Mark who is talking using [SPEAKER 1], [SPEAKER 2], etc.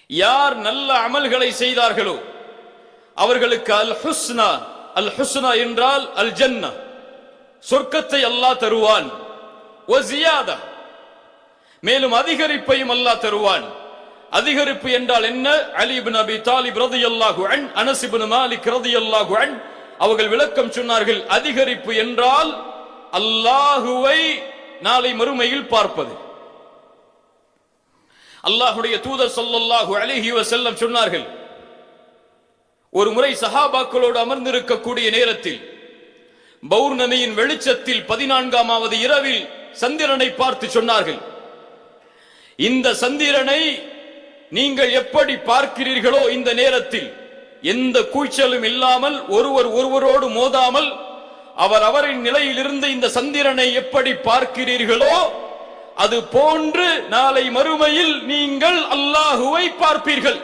[SPEAKER 1] யார் நல்ல அமல்களை செய்தார்களோ அவர்களுக்கு அல் ஹுஸ்னா என்றால் அல் ஜன்னா, சொர்க்கத்தை அல்லாஹ் தருவான். வஸியாதா, மேலும் அதிகரிப்பையும் அல்லாஹ் தருவான். அதிகரிப்பு என்றால் என்ன? அலி இப்னு அபி தாலிப் ரலியல்லாஹு அன்ஹு, அனஸ் இப்னு மாலிக் ரலியல்லாஹு அன்ஹு அவர்கள் விளக்கம் சொன்னார்கள். அதிகரிப்பு என்றால் அல்லாஹுவை நாளை மறுமையில் பார்ப்பது. அல்லாஹ்வுடைய தூதர் ஸல்லல்லாஹு அலைஹி வஸல்லம் சொன்னார்கள், ஒரு முறை சஹாபாக்களோடு அமர்ந்திருக்கக்கூடிய நேரத்தில் பௌர்ணமியின் வெளிச்சத்தில் 14வது இரவில் சந்திரனை பார்த்து சொன்னார்கள், இந்த சந்திரனை நீங்கள் எப்படி பார்க்கிறீர்களோ இந்த நேரத்தில் எந்த கூச்சலும் இல்லாமல் ஒருவரோடு மோதாமல் அவரின் நிலையிலிருந்து இந்த சந்திரனை எப்படி பார்க்கிறீர்களோ அது போன்று நாளை மறுமையில் நீங்கள் அல்லாஹுவை பார்ப்பீர்கள்.